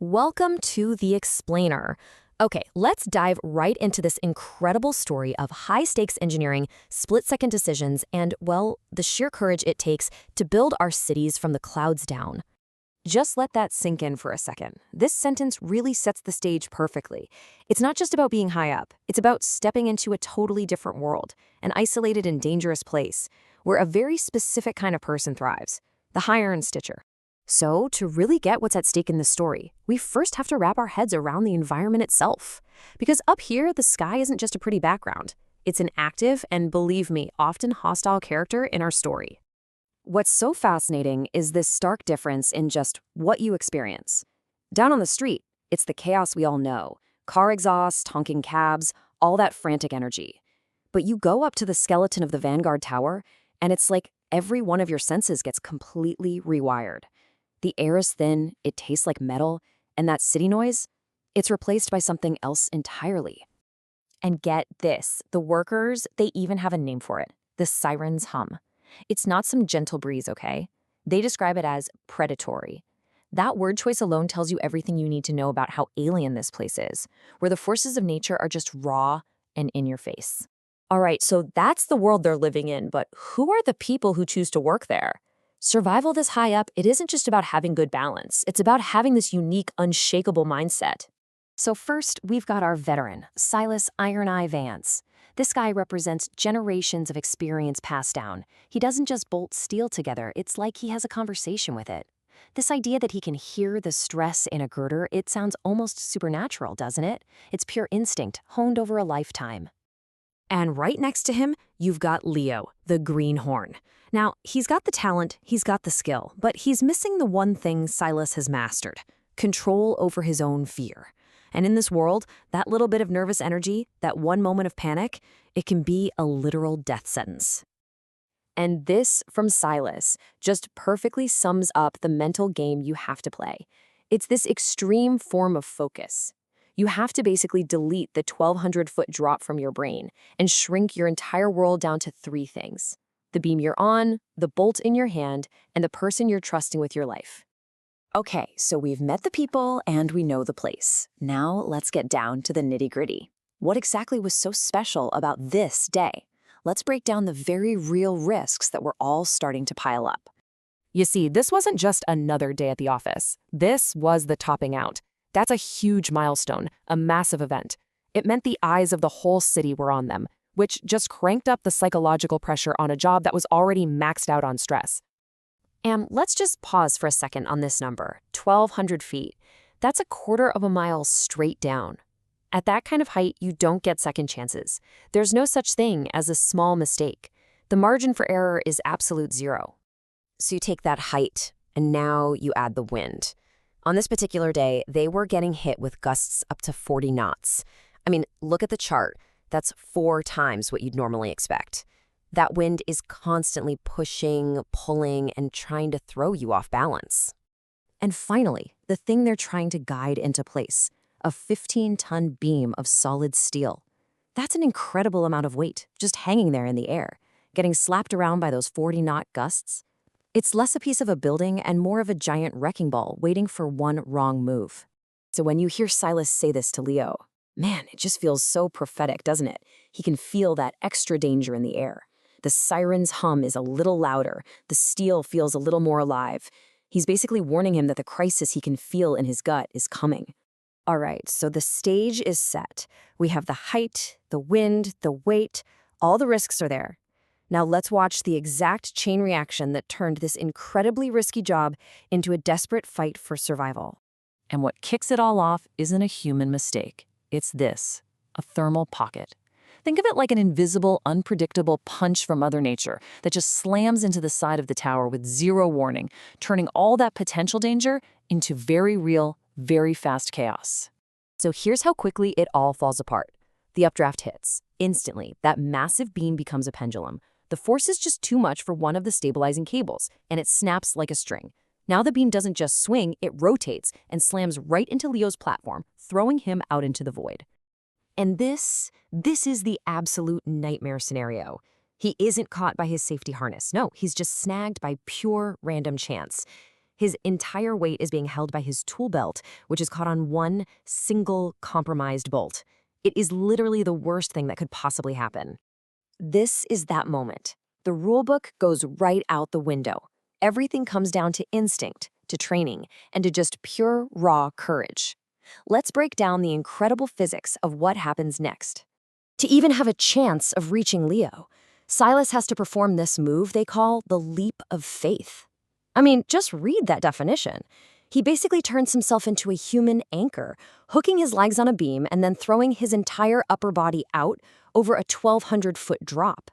Welcome to The Explainer. Okay, let's dive right into this incredible story of high stakes engineering, split second decisions, and, well, the sheer courage it takes to build our cities from the clouds down. Just let that sink in for a second. This sentence really sets the stage perfectly. It's not just about being high up, it's about stepping into a totally different world, an isolated and dangerous place, where a very specific kind of person thrives, the high iron stitcher. So, to really get what's at stake in this story, we first have to wrap our heads around the environment itself. Because up here, the sky isn't just a pretty background. It's an active and, believe me, often hostile character in our story. What's so fascinating is this stark difference in just what you experience. Down on the street, it's the chaos we all know. Car exhaust, honking cabs, all that frantic energy. But you go up to the skeleton of the Vanguard Tower, and it's like every one of your senses gets completely rewired. The air is thin, it tastes like metal, and that city noise, it's replaced by something else entirely. And get this, the workers, they even have a name for it, the siren's hum. It's not some gentle breeze, okay? They describe it as predatory. That word choice alone tells you everything you need to know about how alien this place is, where the forces of nature are just raw and in your face. All right, so that's the world they're living in, but who are the people who choose to work there? Survival this high up, it isn't just about having good balance. It's about having this unique, unshakable mindset. So first, we've got our veteran, Silas Iron Eye Vance. This guy represents generations of experience passed down. He doesn't just bolt steel together, it's like he has a conversation with it. This idea that he can hear the stress in a girder, it sounds almost supernatural, doesn't it? It's pure instinct, honed over a lifetime. And right next to him, you've got Leo, the greenhorn. Now, he's got the talent, he's got the skill, but he's missing the one thing Silas has mastered: control over his own fear. And in this world, that little bit of nervous energy, that one moment of panic, it can be a literal death sentence. And this, from Silas, just perfectly sums up the mental game you have to play. It's this extreme form of focus. You have to basically delete the 1,200-foot drop from your brain and shrink your entire world down to three things: the beam you're on, the bolt in your hand, and the person you're trusting with your life. Okay, so we've met the people and we know the place. Now let's get down to the nitty-gritty. What exactly was so special about this day? Let's break down the very real risks that were all starting to pile up. You see, this wasn't just another day at the office. This was the topping out. That's a huge milestone, a massive event. It meant the eyes of the whole city were on them, which just cranked up the psychological pressure on a job that was already maxed out on stress. And let's just pause for a second on this number, 1,200 feet. That's a quarter of a mile straight down. At that kind of height, you don't get second chances. There's no such thing as a small mistake. The margin for error is absolute zero. So you take that height, and now you add the wind. On this particular day, they were getting hit with gusts up to 40 knots. I mean, look at the chart. That's 4 times what you'd normally expect. That wind is constantly pushing, pulling, and trying to throw you off balance. And finally, the thing they're trying to guide into place, a 15-ton beam of solid steel. That's an incredible amount of weight, just hanging there in the air, getting slapped around by those 40-knot gusts. It's less a piece of a building and more of a giant wrecking ball waiting for one wrong move. So when you hear Silas say this to Leo, man, it just feels so prophetic, doesn't it? He can feel that extra danger in the air. The siren's hum is a little louder. The steel feels a little more alive. He's basically warning him that the crisis he can feel in his gut is coming. All right, so the stage is set. We have the height, the wind, the weight, all the risks are there. Now let's watch the exact chain reaction that turned this incredibly risky job into a desperate fight for survival. And what kicks it all off isn't a human mistake. It's this, a thermal pocket. Think of it like an invisible, unpredictable punch from Mother Nature that just slams into the side of the tower with zero warning, turning all that potential danger into very real, very fast chaos. So here's how quickly it all falls apart. The updraft hits. Instantly, that massive beam becomes a pendulum. The force is just too much for one of the stabilizing cables, and it snaps like a string. Now the beam doesn't just swing, it rotates and slams right into Leo's platform, throwing him out into the void. And this is the absolute nightmare scenario. He isn't caught by his safety harness. No, he's just snagged by pure random chance. His entire weight is being held by his tool belt, which is caught on one single compromised bolt. It is literally the worst thing that could possibly happen. This is that moment. The rulebook goes right out the window. Everything comes down to instinct, to training, and to just pure, raw courage. Let's break down the incredible physics of what happens next. To even have a chance of reaching Leo, Silas has to perform this move they call the leap of faith. I mean, just read that definition. He basically turns himself into a human anchor, hooking his legs on a beam and then throwing his entire upper body out over a 1,200-foot drop.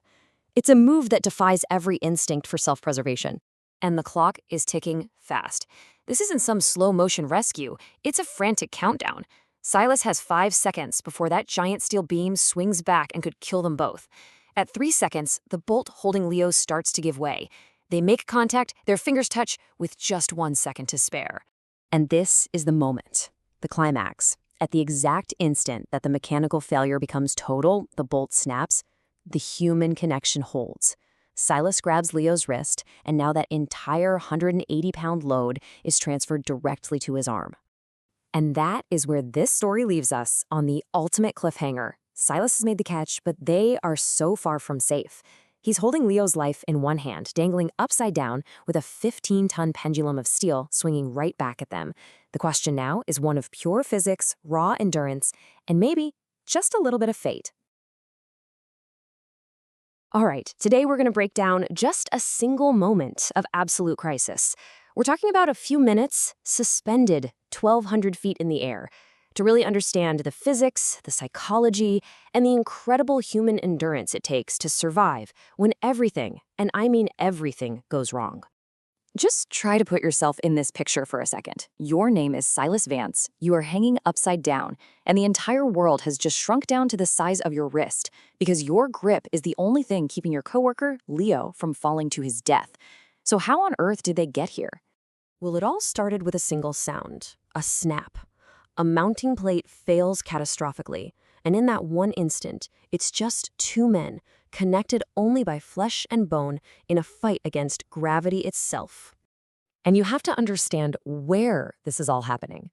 It's a move that defies every instinct for self-preservation. And the clock is ticking fast. This isn't some slow-motion rescue. It's a frantic countdown. Silas has 5 seconds before that giant steel beam swings back and could kill them both. At 3 seconds, the bolt holding Leo starts to give way. They make contact, their fingers touch, with just 1 second to spare. And this is the moment, the climax. At the exact instant that the mechanical failure becomes total, the bolt snaps, the human connection holds. Silas grabs Leo's wrist, and now that entire 180-pound load is transferred directly to his arm. And that is where this story leaves us on the ultimate cliffhanger. Silas has made the catch, but they are so far from safe. He's holding Leo's life in one hand, dangling upside down with a 15-ton pendulum of steel swinging right back at them. The question now is one of pure physics, raw endurance, and maybe just a little bit of fate. All right, today we're going to break down just a single moment of absolute crisis. We're talking about a few minutes suspended 1,200 feet in the air. To really understand the physics, the psychology, and the incredible human endurance it takes to survive when everything, and I mean everything, goes wrong. Just try to put yourself in this picture for a second. Your name is Silas Vance, you are hanging upside down, and the entire world has just shrunk down to the size of your wrist because your grip is the only thing keeping your coworker, Leo, from falling to his death. So how on earth did they get here? Well, it all started with a single sound, a snap. A mounting plate fails catastrophically, and in that one instant, it's just two men, connected only by flesh and bone, in a fight against gravity itself. And you have to understand where this is all happening.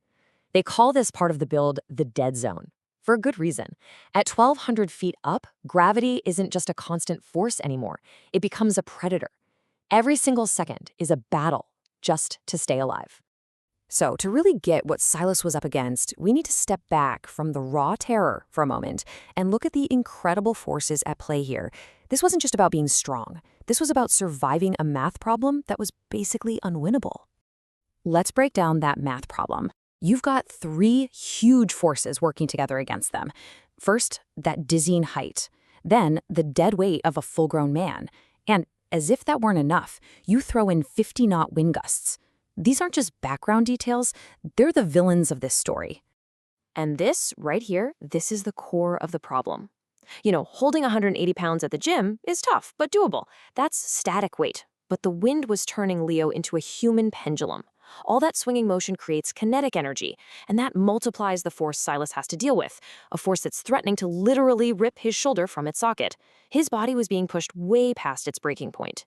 They call this part of the build the dead zone, for a good reason. At 1,200 feet up, gravity isn't just a constant force anymore. It becomes a predator. Every single second is a battle just to stay alive. So, to really get what Silas was up against, we need to step back from the raw terror for a moment and look at the incredible forces at play here. This wasn't just about being strong. This was about surviving a math problem that was basically unwinnable. Let's break down that math problem. You've got 3 huge forces working together against them. First, that dizzying height. Then, the dead weight of a full-grown man. And as if that weren't enough, you throw in 50-knot wind gusts. These aren't just background details, they're the villains of this story. And this, right here, this is the core of the problem. You know, holding 180 pounds at the gym is tough, but doable. That's static weight. But the wind was turning Leo into a human pendulum. All that swinging motion creates kinetic energy, and that multiplies the force Silas has to deal with, a force that's threatening to literally rip his shoulder from its socket. His body was being pushed way past its breaking point.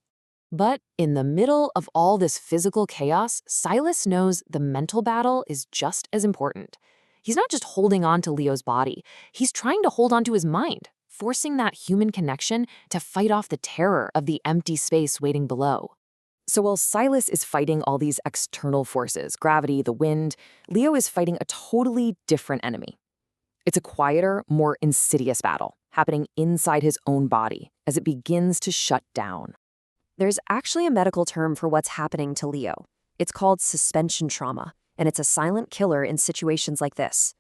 But in the middle of all this physical chaos, Silas knows the mental battle is just as important. He's not just holding on to Leo's body, he's trying to hold on to his mind, forcing that human connection to fight off the terror of the empty space waiting below. So while Silas is fighting all these external forces, gravity, the wind, Leo is fighting a totally different enemy. It's a quieter, more insidious battle, happening inside his own body as it begins to shut down. There's actually a medical term for what's happening to Leo. It's called suspension trauma, and it's a silent killer in situations like this.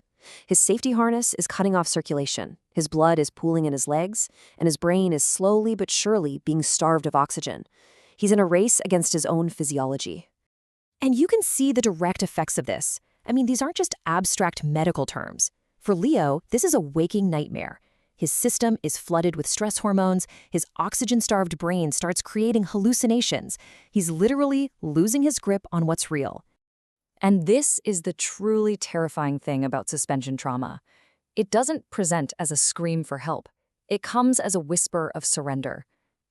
His safety harness is cutting off circulation, his blood is pooling in his legs, and his brain is slowly but surely being starved of oxygen. He's in a race against his own physiology. And you can see the direct effects of this. I mean, these aren't just abstract medical terms. For Leo, this is a waking nightmare. His system is flooded with stress hormones, his oxygen-starved brain starts creating hallucinations. He's literally losing his grip on what's real. And this is the truly terrifying thing about suspension trauma. It doesn't present as a scream for help. It comes as a whisper of surrender.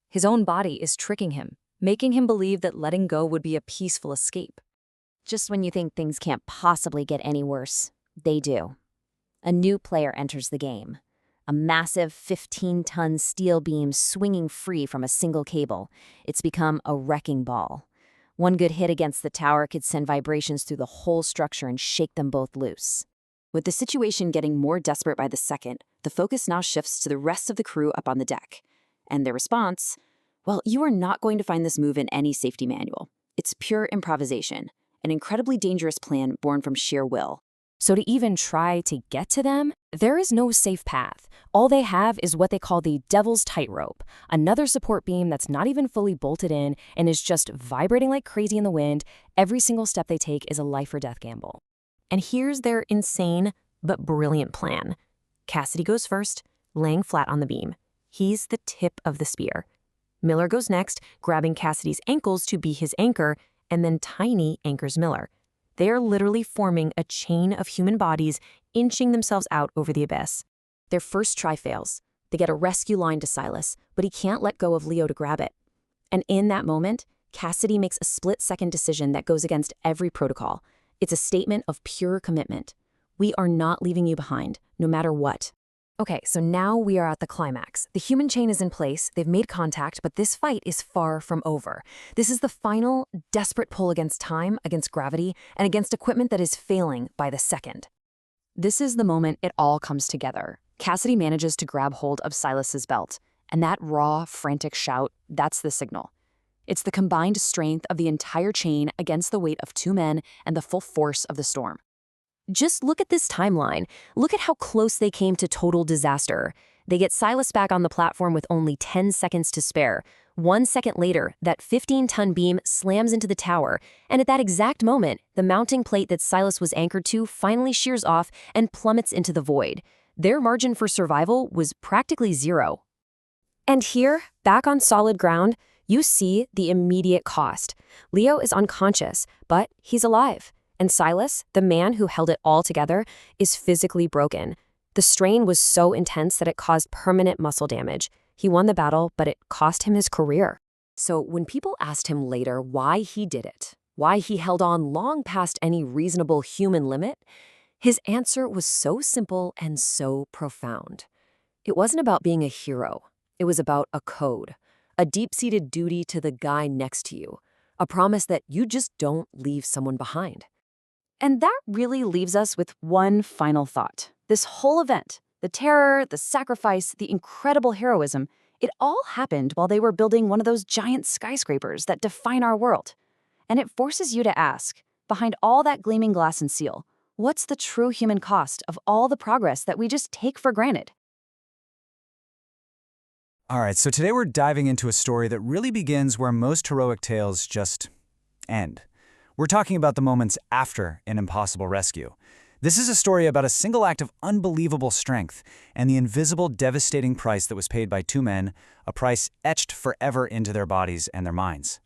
His own body is tricking him, making him believe that letting go would be a peaceful escape. Just when you think things can't possibly get any worse, they do. A new player enters the game. A massive 15-ton steel beam swinging free from a single cable. It's become a wrecking ball. One good hit against the tower could send vibrations through the whole structure and shake them both loose. With the situation getting more desperate by the second, the focus now shifts to the rest of the crew up on the deck. And their response? Well, you are not going to find this move in any safety manual. It's pure improvisation, an incredibly dangerous plan born from sheer will. So to even try to get to them, there is no safe path. All they have is what they call the Devil's Tightrope, another support beam that's not even fully bolted in and is just vibrating like crazy in the wind. Every single step they take is a life or death gamble. And here's their insane but brilliant plan. Cassidy goes first, laying flat on the beam. He's the tip of the spear. Miller goes next, grabbing Cassidy's ankles to be his anchor, and then Tiny anchors Miller. They are literally forming a chain of human bodies, inching themselves out over the abyss. Their first try fails. They get a rescue line to Silas, but he can't let go of Leo to grab it. And in that moment, Cassidy makes a split-second decision that goes against every protocol. It's a statement of pure commitment. We are not leaving you behind, no matter what. Okay, so now we are at the climax. The human chain is in place, they've made contact, but this fight is far from over. This is the final, desperate pull against time, against gravity, and against equipment that is failing by the second. This is the moment it all comes together. Cassidy manages to grab hold of Silas's belt, and that raw, frantic shout, that's the signal. It's the combined strength of the entire chain against the weight of two men and the full force of the storm. Just look at this timeline. Look at how close they came to total disaster. They get Silas back on the platform with only 10 seconds to spare. 1 second later, that 15-ton beam slams into the tower, and at that exact moment, the mounting plate that Silas was anchored to finally shears off and plummets into the void. Their margin for survival was practically zero. And here, back on solid ground, you see the immediate cost. Leo is unconscious, but he's alive. And Silas, the man who held it all together, is physically broken. The strain was so intense that it caused permanent muscle damage. He won the battle, but it cost him his career. So when people asked him later why he did it, why he held on long past any reasonable human limit, his answer was so simple and so profound. It wasn't about being a hero. It was about a code, a deep-seated duty to the guy next to you, a promise that you just don't leave someone behind. And that really leaves us with one final thought. This whole event, the terror, the sacrifice, the incredible heroism, it all happened while they were building one of those giant skyscrapers that define our world. And it forces you to ask, behind all that gleaming glass and steel, what's the true human cost of all the progress that we just take for granted? All right, so today we're diving into a story that really begins where most heroic tales just end. We're talking about the moments after an impossible rescue. This is a story about a single act of unbelievable strength and the invisible, devastating price that was paid by two men, a price etched forever into their bodies and their minds.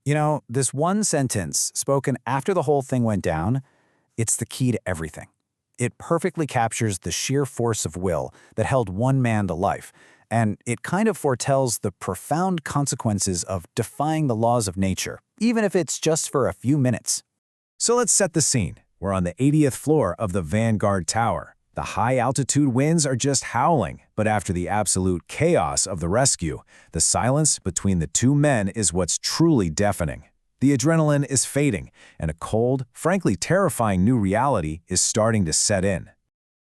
You know, this one sentence, spoken after the whole thing went down, it's the key to everything. It perfectly captures the sheer force of will that held one man to life, and it kind of foretells the profound consequences of defying the laws of nature, even if it's just for a few minutes. So let's set the scene. We're on the 80th floor of the Vanguard Tower. The high-altitude winds are just howling, but after the absolute chaos of the rescue, the silence between the two men is what's truly deafening. The adrenaline is fading, and a cold, frankly terrifying new reality is starting to set in.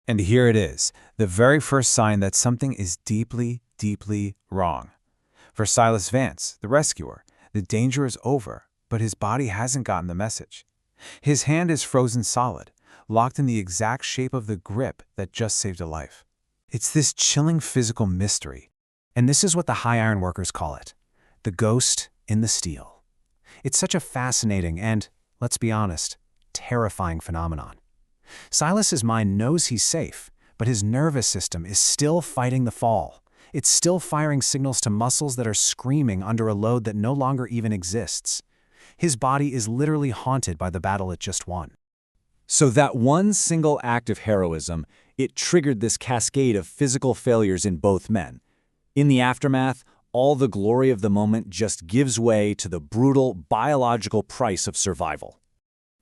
And here it is, the very first sign that something is deeply, deeply wrong. For Silas Vance, the rescuer, the danger is over, but his body hasn't gotten the message. His hand is frozen solid, locked in the exact shape of the grip that just saved a life. It's this chilling physical mystery, and this is what the high iron workers call it, the ghost in the steel. It's such a fascinating and, let's be honest, terrifying phenomenon. Silas's mind knows he's safe, but his nervous system is still fighting the fall. It's still firing signals to muscles that are screaming under a load that no longer even exists. His body is literally haunted by the battle it just won. So that one single act of heroism, it triggered this cascade of physical failures in both men. In the aftermath, all the glory of the moment just gives way to the brutal biological price of survival.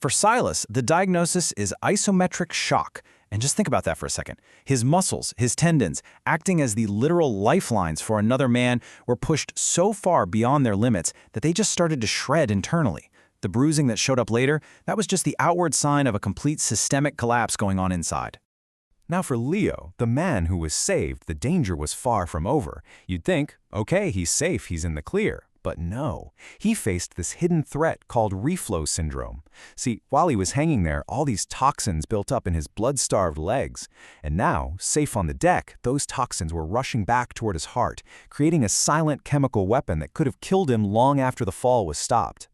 For Silas, the diagnosis is isometric shock. And just think about that for a second. His muscles, his tendons, acting as the literal lifelines for another man, were pushed so far beyond their limits that they just started to shred internally. The bruising that showed up later, that was just the outward sign of a complete systemic collapse going on inside. Now for Leo, the man who was saved, the danger was far from over. You'd think, okay, he's safe, he's in the clear. But no, he faced this hidden threat called reflow syndrome. See, while he was hanging there, all these toxins built up in his blood-starved legs. And now, safe on the deck, those toxins were rushing back toward his heart, creating a silent chemical weapon that could have killed him long after the fall was stopped.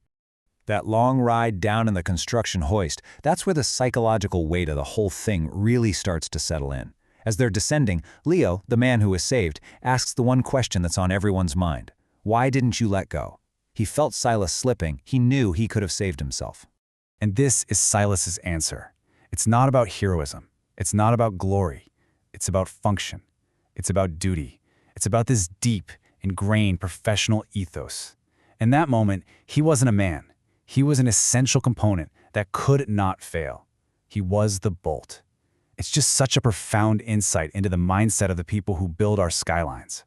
That long ride down in the construction hoist, that's where the psychological weight of the whole thing really starts to settle in. As they're descending, Leo, the man who was saved, asks the one question that's on everyone's mind. Why didn't you let go? He felt Silas slipping. He knew he could have saved himself. And this is Silas's answer. It's not about heroism. It's not about glory. It's about function. It's about duty. It's about this deep, ingrained professional ethos. In that moment, he wasn't a man. He was an essential component that could not fail. He was the bolt. It's just such a profound insight into the mindset of the people who build our skylines.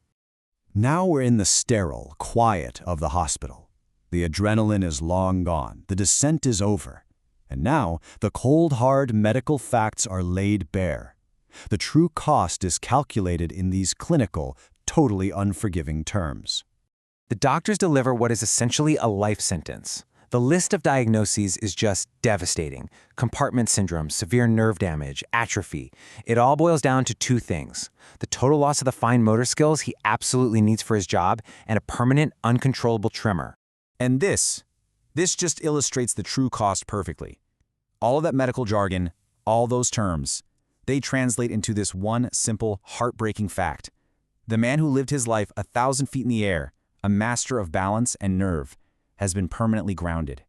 Now we're in the sterile quiet of the hospital. The adrenaline is long gone, the descent is over. And now the cold, hard medical facts are laid bare. The true cost is calculated in these clinical, totally unforgiving terms. The doctors deliver what is essentially a life sentence. The list of diagnoses is just devastating. Compartment syndrome, severe nerve damage, atrophy. It all boils down to two things: the total loss of the fine motor skills he absolutely needs for his job, and a permanent, uncontrollable tremor. And this just illustrates the true cost perfectly. All of that medical jargon, all those terms, they translate into this one simple, heartbreaking fact. The man who lived his life 1,000 feet in the air, a master of balance and nerve, has been permanently grounded.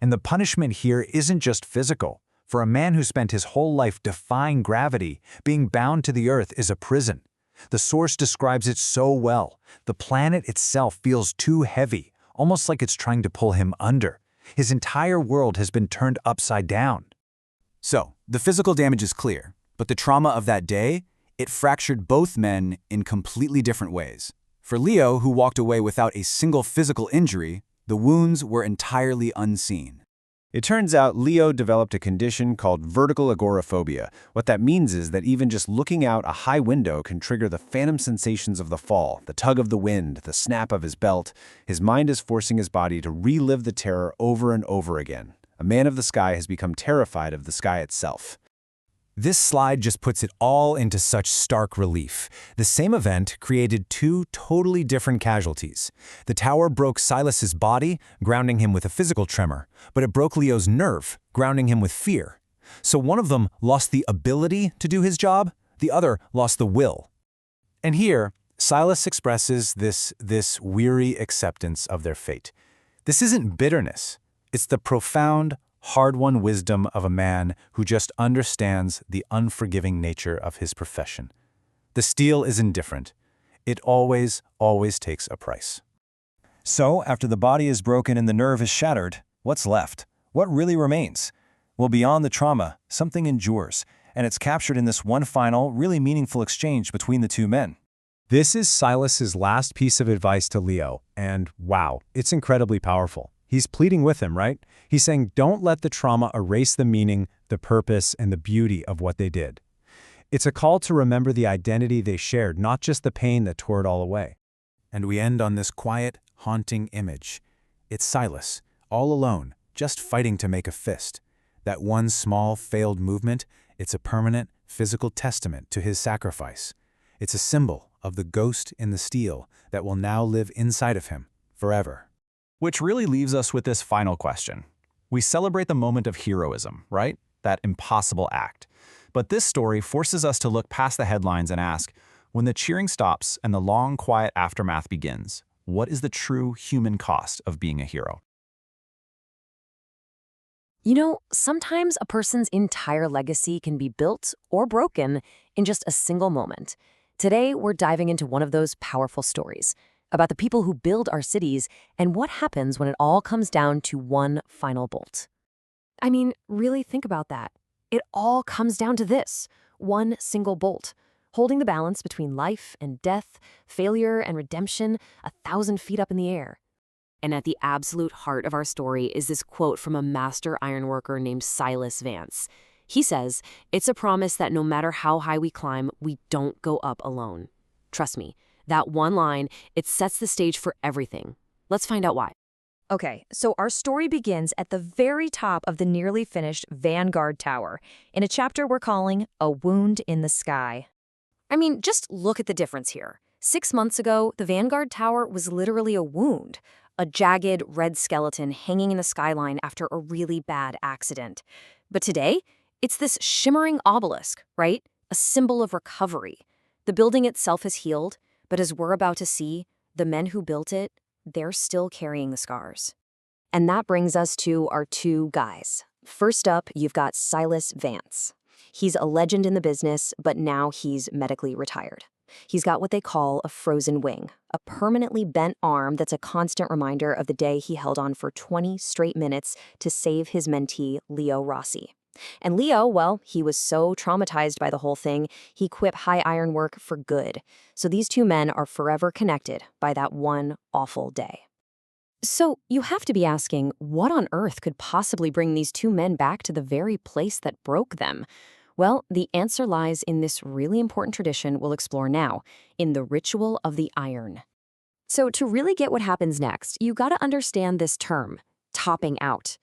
And the punishment here isn't just physical. For a man who spent his whole life defying gravity, being bound to the earth is a prison. The source describes it so well. The planet itself feels too heavy, almost like it's trying to pull him under. His entire world has been turned upside down. So, the physical damage is clear, but the trauma of that day, it fractured both men in completely different ways. For Leo, who walked away without a single physical injury, the wounds were entirely unseen. It turns out Leo developed a condition called vertical agoraphobia. What that means is that even just looking out a high window can trigger the phantom sensations of the fall, the tug of the wind, the snap of his belt. His mind is forcing his body to relive the terror over and over again. A man of the sky has become terrified of the sky itself. This slide just puts it all into such stark relief. The same event created two totally different casualties. The tower broke Silas's body, grounding him with a physical tremor, but it broke Leo's nerve, grounding him with fear. So one of them lost the ability to do his job, the other lost the will. And here, Silas expresses this weary acceptance of their fate. This isn't bitterness. It's the profound, hard-won wisdom of a man who just understands the unforgiving nature of his profession. The steel is indifferent. It always takes a price. So, after the body is broken and the nerve is shattered, what's left? What really remains? Well, beyond the trauma, something endures, and it's captured in this one final, really meaningful exchange between the two men. This is Silas's last piece of advice to Leo, and wow, it's incredibly powerful. He's pleading with him, right? He's saying, don't let the trauma erase the meaning, the purpose, and the beauty of what they did. It's a call to remember the identity they shared, not just the pain that tore it all away. And we end on this quiet, haunting image. It's Silas, all alone, just fighting to make a fist. That one small, failed movement, it's a permanent, physical testament to his sacrifice. It's a symbol of the ghost in the steel that will now live inside of him forever. Which really leaves us with this final question. We celebrate the moment of heroism, right? That impossible act. But this story forces us to look past the headlines and ask, when the cheering stops and the long, quiet aftermath begins, what is the true human cost of being a hero? You know, sometimes a person's entire legacy can be built or broken in just a single moment. Today, we're diving into one of those powerful stories about the people who build our cities and what happens when it all comes down to one final bolt. I mean, really think about that. It all comes down to this one single bolt, holding the balance between life and death, failure and redemption, 1,000 feet up in the air. And at the absolute heart of our story is this quote from a master ironworker named Silas Vance. He says, "It's a promise that no matter how high we climb, we don't go up alone." Trust me, that one line, it sets the stage for everything. Let's find out why. Okay, so our story begins at the very top of the nearly finished Vanguard Tower, in a chapter we're calling A Wound in the Sky. I mean, just look at the difference here. 6 months ago, the Vanguard Tower was literally a wound, a jagged red skeleton hanging in the skyline after a really bad accident. But today, it's this shimmering obelisk, right? A symbol of recovery. The building itself has healed, but as we're about to see, the men who built it, they're still carrying the scars. And that brings us to our two guys. First up, you've got Silas Vance. He's a legend in the business, but now he's medically retired. He's got what they call a frozen wing, a permanently bent arm that's a constant reminder of the day he held on for 20 straight minutes to save his mentee, Leo Rossi. And Leo, well, he was so traumatized by the whole thing, he quit high ironwork for good. So these two men are forever connected by that one awful day. So you have to be asking, what on earth could possibly bring these two men back to the very place that broke them? Well, the answer lies in this really important tradition we'll explore now, in the ritual of the iron. So to really get what happens next, you gotta understand this term, topping out.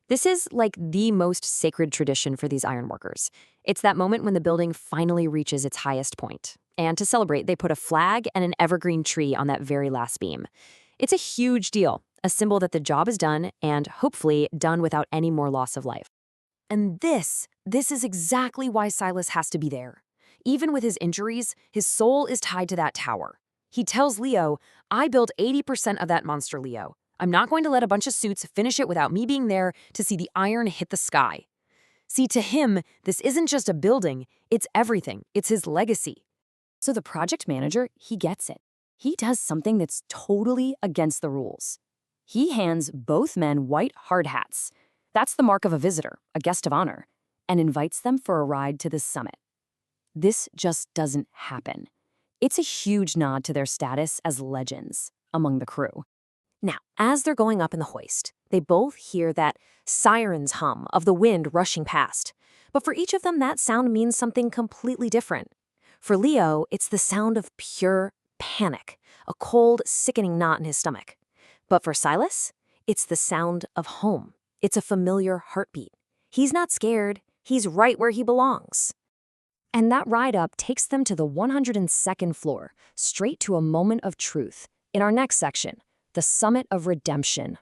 This is like the most sacred tradition for these ironworkers. It's that moment when the building finally reaches its highest point. And to celebrate, they put a flag and an evergreen tree on that very last beam. It's a huge deal, a symbol that the job is done and hopefully done without any more loss of life. And this is exactly why Silas has to be there. Even with his injuries, his soul is tied to that tower. He tells Leo, "I built 80% of that monster, Leo. I'm not going to let a bunch of suits finish it without me being there to see the iron hit the sky." See, to him, this isn't just a building, it's everything. It's his legacy. So the project manager, he gets it. He does something that's totally against the rules. He hands both men white hard hats. That's the mark of a visitor, a guest of honor, and invites them for a ride to the summit. This just doesn't happen. It's a huge nod to their status as legends among the crew. Now, as they're going up in the hoist, they both hear that siren's hum of the wind rushing past. But for each of them, that sound means something completely different. For Leo, it's the sound of pure panic, a cold, sickening knot in his stomach. But for Silas, it's the sound of home. It's a familiar heartbeat. He's not scared. He's right where he belongs. And that ride up takes them to the 102nd floor, straight to a moment of truth. In our next section, the Summit of Redemption.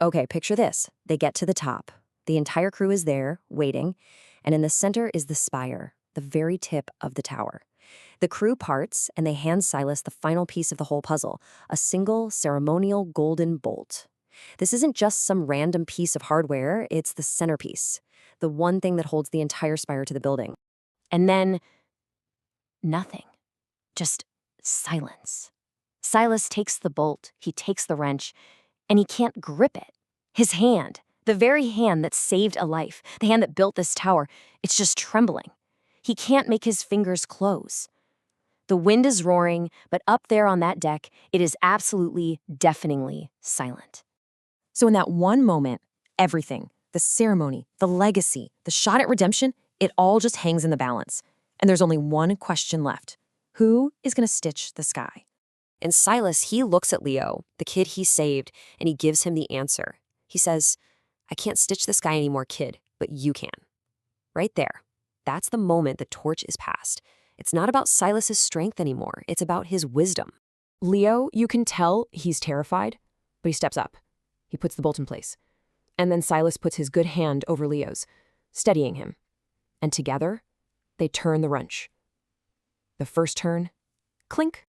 Okay, picture this. They get to the top. The entire crew is there, waiting, and in the center is the spire, the very tip of the tower. The crew parts, and they hand Silas the final piece of the whole puzzle, a single ceremonial golden bolt. This isn't just some random piece of hardware, it's the centerpiece, the one thing that holds the entire spire to the building. And then, nothing. Just silence. Silas takes the bolt, he takes the wrench, and he can't grip it. His hand, the very hand that saved a life, the hand that built this tower, it's just trembling. He can't make his fingers close. The wind is roaring, but up there on that deck, it is absolutely, deafeningly silent. So in that one moment, everything, the ceremony, the legacy, the shot at redemption, it all just hangs in the balance. And there's only one question left. Who is going to stitch the sky? And Silas, he looks at Leo, the kid he saved, and he gives him the answer. He says, "I can't stitch the sky anymore, kid, but you can." Right there. That's the moment the torch is passed. It's not about Silas's strength anymore. It's about his wisdom. Leo, you can tell he's terrified, but he steps up. He puts the bolt in place. And then Silas puts his good hand over Leo's, steadying him. And together, they turn the wrench. The first turn, clink.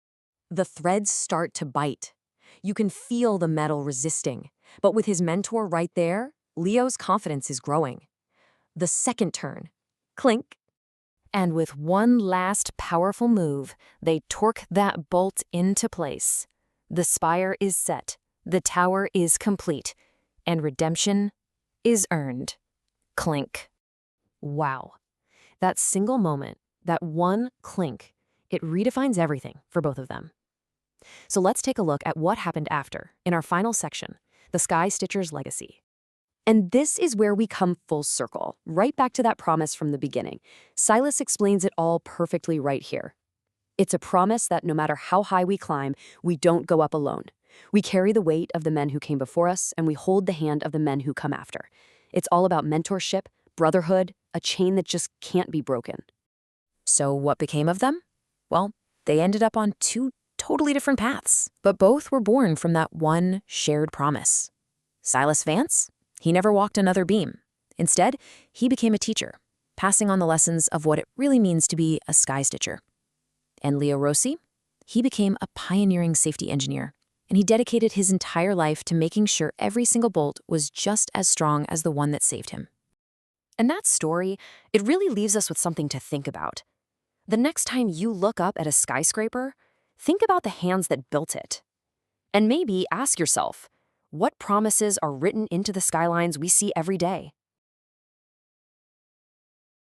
The threads start to bite. You can feel the metal resisting. But with his mentor right there, Leo's confidence is growing. The second turn, clink. And with one last powerful move, they torque that bolt into place. The spire is set, the tower is complete, and redemption is earned. Clink. Wow. That single moment, that one clink, it redefines everything for both of them. So let's take a look at what happened after, in our final section, the Sky Stitcher's legacy. And this is where we come full circle, right back to that promise from the beginning. Silas explains it all perfectly right here. It's a promise that no matter how high we climb, we don't go up alone. We carry the weight of the men who came before us, and we hold the hand of the men who come after. It's all about mentorship, brotherhood, a chain that just can't be broken. So what became of them? Well, they ended up on two totally different paths, but both were born from that one shared promise. Silas Vance? He never walked another beam. Instead, he became a teacher, passing on the lessons of what it really means to be a sky stitcher. And Leo Rossi? He became a pioneering safety engineer, and he dedicated his entire life to making sure every single bolt was just as strong as the one that saved him. And that story, it really leaves us with something to think about. The next time you look up at a skyscraper, think about the hands that built it. And maybe ask yourself, what promises are written into the skylines we see every day?